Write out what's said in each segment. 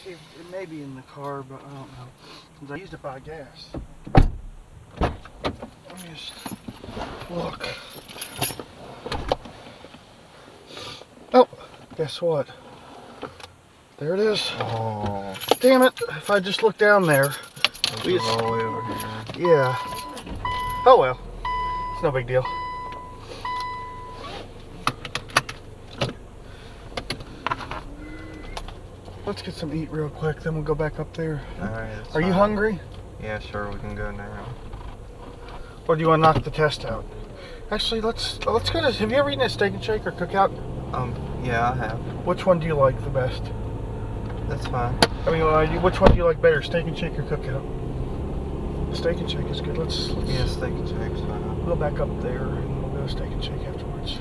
It may be in the car, but I don't know. Since I used it by gas. Let me just look. Oh, guess what? There it is. Oh. Damn it! If I just look down there. It's all the way over here. Yeah. Oh well. It's no big deal. Let's get some eat real quick, then we'll go back up there. Alright. Are you hungry? Yeah, sure, we can go now. Or do you want to knock the test out? Actually, let's go to. Have you ever eaten at Steak and Shake or Cookout? Yeah, I have. Which one do you like the best? That's fine. I mean, which one do you like better, Steak and Shake or Cookout? Steak and Shake is good. Let's Yeah, Steak and Shake's fine. we'll go back up there and we'll go to Steak and Shake afterwards.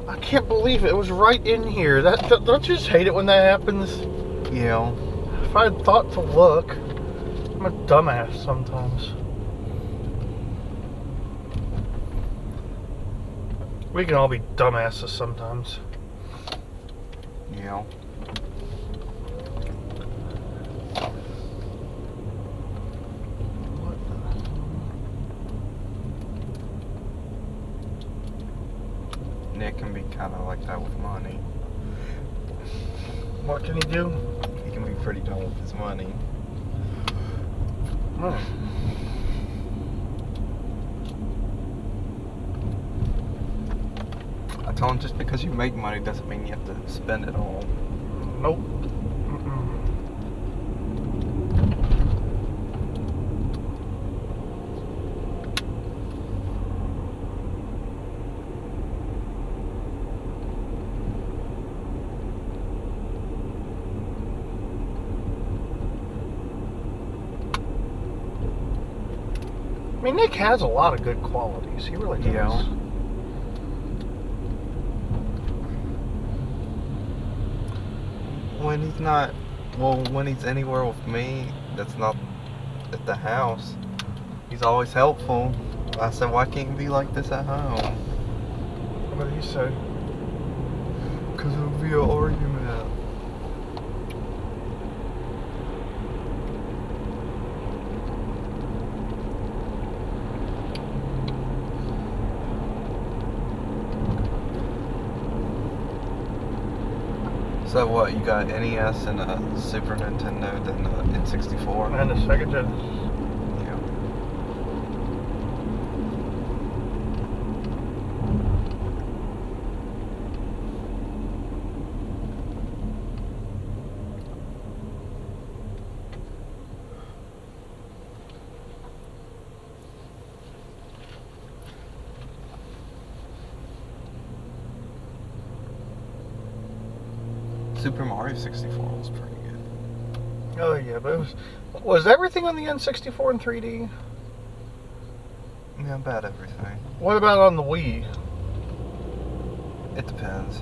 I can't believe it was right in here. Don't you just hate it when that happens? Yeah. If I had thought to look, I'm a dumbass sometimes. We can all be dumbasses sometimes. Yeah. Nick can be kind of like that with money. What can he do? He can be pretty dumb with his money. Oh. I told him just because you make money doesn't mean you have to spend it all. Nope. I mean, Nick has a lot of good qualities. He really does. Yeah. When he's not, well, when he's anywhere with me, that's not at the house, he's always helpful. I said, why can't you be like this at home? What did he say? Because it would be an argument. So what, you got NES and a Super Nintendo, then N64? And the second gen. Yeah. Super Mario 64 was pretty good. Oh yeah, but was everything on the N64 in 3D? Yeah, about everything. What about on the Wii? It depends.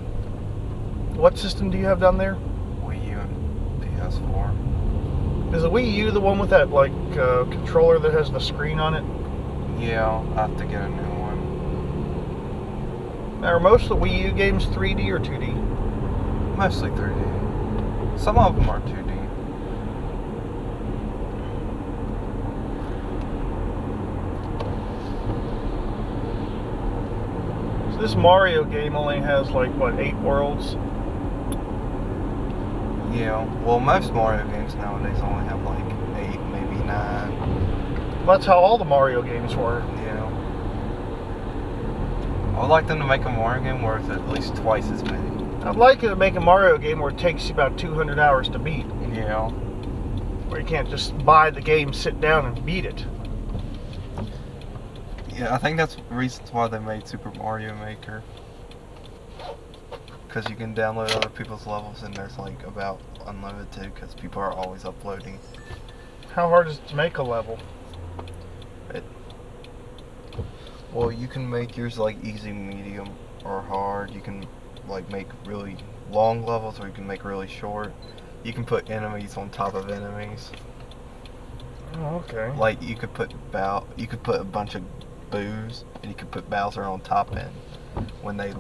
What system do you have down there? Wii U and PS4. Is the Wii U the one with that like controller that has the screen on it? Yeah, I'll have to get a new one. Now, are most of the Wii U games 3D or 2D? Mostly 3D. Some of them are 2D. So this Mario game only has like what, 8 worlds? Yeah, well, most Mario games nowadays only have like 8, maybe 9. That's how all the Mario games were. Yeah. I would like them to make a Mario game where it's at least twice as many. I'd like to make a Mario game where it takes you about 200 hours to beat. Yeah. Where you can't just buy the game, sit down, and beat it. Yeah, I think that's reasons why they made Super Mario Maker. Because you can download other people's levels and there's like about unlimited because people are always uploading. How hard is it to make a level? Well, you can make yours like easy, medium, or hard. You can like make really long levels or you can make really short. You can put enemies on top of enemies. Oh, okay. Like you could put a bunch of boos and you could put Bowser on top, and when they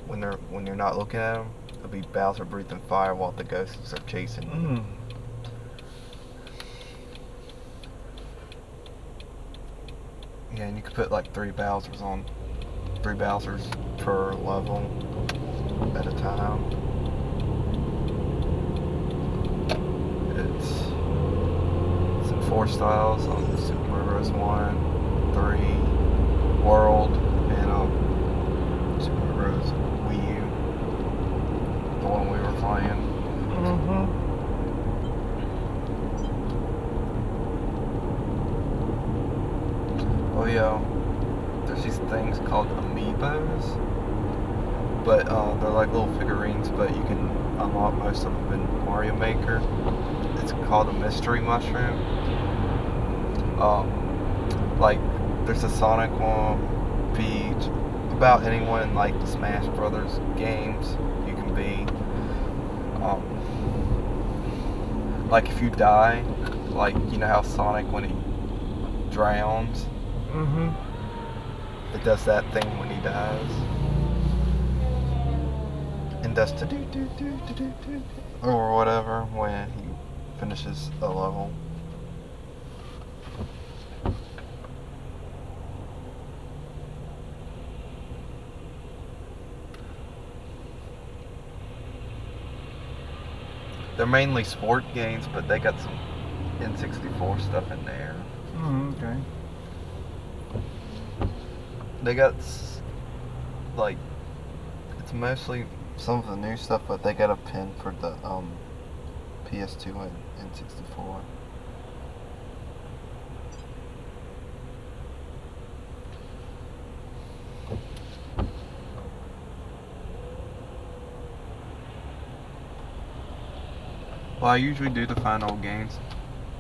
when you're not looking at them, it'll be Bowser breathing fire while the ghosts are chasing you. Mm. Yeah, and you can put like 3 Bowsers per level at a time. It's in 4 styles: Super Mario Bros. 1, 3, World, and Super Mario Bros. Wii U, the one we were playing. Mm-hmm. Oh yeah, there's these things called amiibos, but they're like little figurines, but you can unlock most of them in Mario Maker. It's called a mystery mushroom. Like there's a Sonic one, Peach, about anyone in like the Smash Brothers games you can be. Like if you die, like you know how Sonic when he drowns. Mm-hmm. It does that thing when he dies. And does or whatever when he finishes a level. They're mainly sport games, but they got some N64 stuff in there. Okay. They got like it's mostly some of the new stuff, but they got a pin for the PS2 and N64. Well, I usually do to find old games.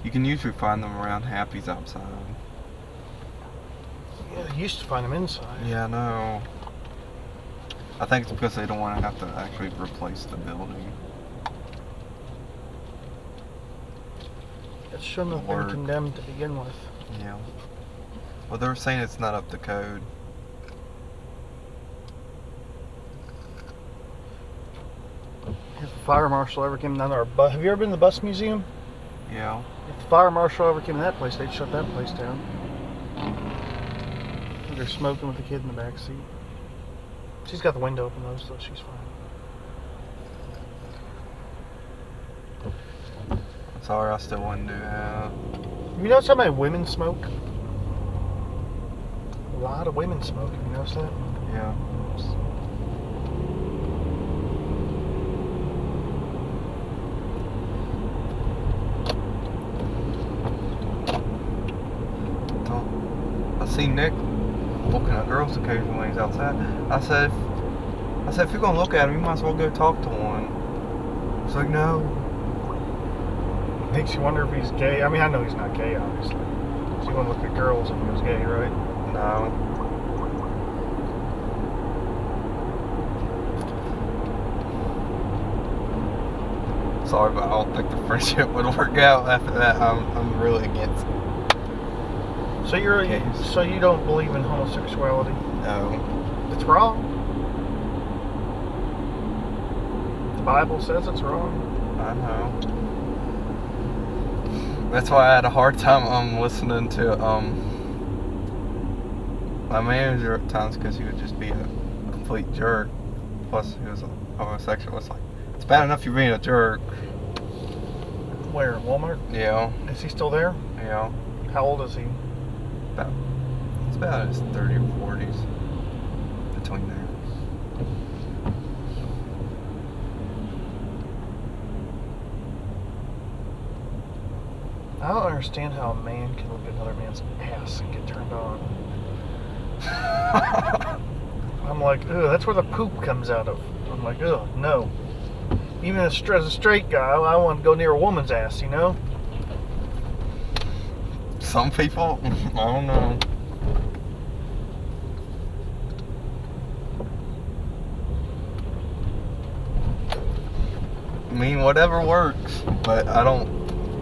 You can usually find them around Happy's outside. Yeah, you used to find them inside. Yeah, I know. I think it's because they don't want to have to actually replace the building. It shouldn't have been condemned to begin with. Yeah. Well, they were saying it's not up to code. If the fire marshal ever came down there, have you ever been to the bus museum? Yeah. If the fire marshal ever came to that place, they'd shut that place down. They're smoking with the kid in the back seat. She's got the window open though, so she's fine. Sorry, I still wouldn't do that. You notice how many women smoke? A lot of women smoke. Have you noticed that? Yeah. I see Nick looking at girls occasionally when he's outside. I said, if you're gonna look at him, you might as well go talk to one. He's like, no. Makes you wonder if he's gay. I mean, I know he's not gay, obviously. So you want to look at girls if he was gay, right? No. Sorry, but I don't think the friendship would work out after that. I'm really against it. So so you don't believe in homosexuality? No. It's wrong. The Bible says it's wrong. I know. That's why I had a hard time listening to my manager at times, because he would just be a complete jerk. Plus he was a homosexual. It's like, it's bad enough you being a jerk. Where, Walmart? Yeah. Is he still there? Yeah. How old is he? It's about his 30s or 40s. Between there. I don't understand how a man can look at another man's ass and get turned on. I'm like, ugh, that's where the poop comes out of. I'm like, ugh, no. Even as a straight guy, I want to go near a woman's ass, you know? Some people, I don't know. I mean, whatever works, but I don't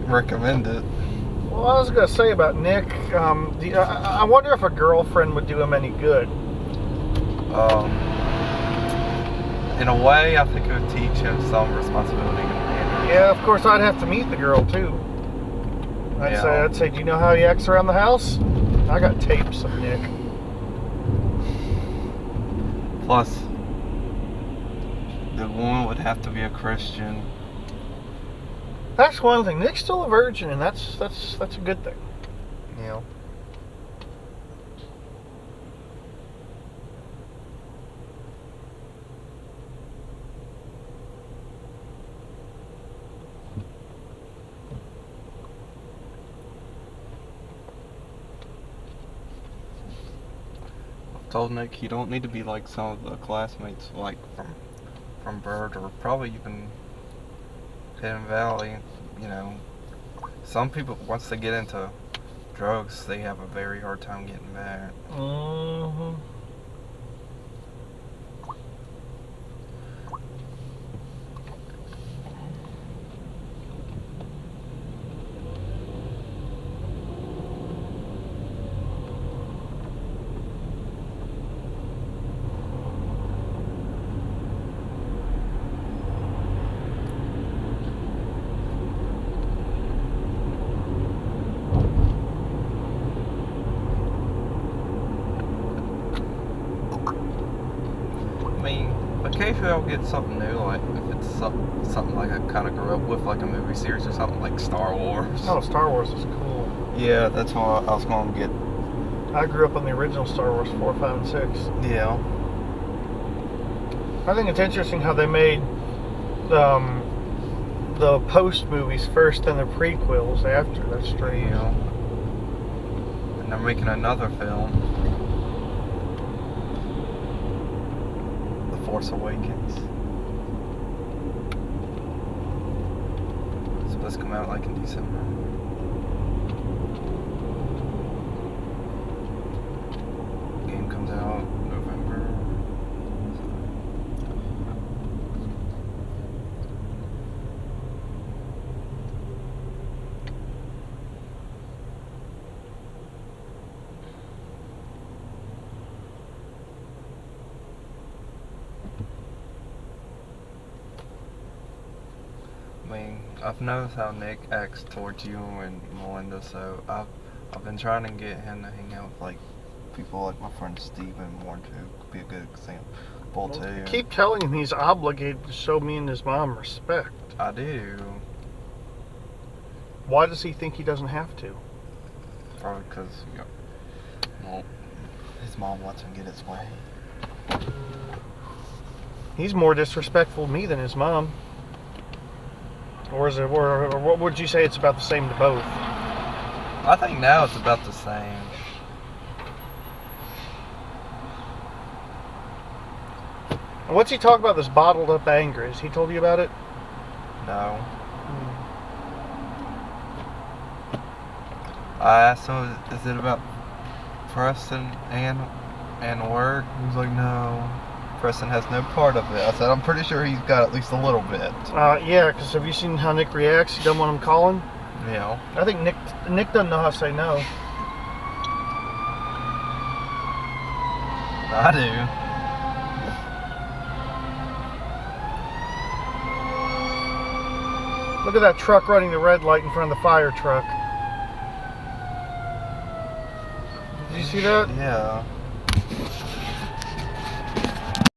recommend it. Well, I was going to say about Nick, I wonder if a girlfriend would do him any good. in a way, I think it would teach him some responsibility and manners. Yeah, of course I'd have to meet the girl too. I'd say, do you know how he acts around the house? I got tapes of Nick. Plus, the woman would have to be a Christian. That's one thing. Nick's still a virgin, and that's a good thing. Yeah. Told Nick you don't need to be like some of the classmates like from Bird or probably even Hidden Valley. You know, some people once they get into drugs, they have a very hard time getting back. Mm-hmm. Occasionally I'll get something new, like if it's something like I kind of grew up with, like a movie series or something like Star Wars. Oh, Star Wars is cool. Yeah, that's what I was going to get. I grew up on the original Star Wars 4, 5, and 6. Yeah. I think it's interesting how they made the post movies first and the prequels after. That's strange. Yeah. And they're making another film. Force Awakens. It's supposed to come out like in December. Game comes out November. I mean, I've noticed how Nick acts towards you and Melinda, so I've been trying to get him to hang out with like people like my friend Steven more to be a good example too. I keep telling him he's obligated to show me and his mom respect. I do. Why does he think he doesn't have to? Probably because, well, his mom lets him get his way. He's more disrespectful to me than his mom. Or is it, or what would you say it's about the same to both? I think now it's about the same. And what's he talk about this bottled up anger? Has he told you about it? No. I asked him, is it about Preston and work? He was like, no. Preston has no part of it. I said, I'm pretty sure he's got at least a little bit. Yeah, because have you seen how Nick reacts? He doesn't want him calling? Yeah. I think Nick doesn't know how to say no. I do. Look at that truck running the red light in front of the fire truck. Did you see that? Yeah.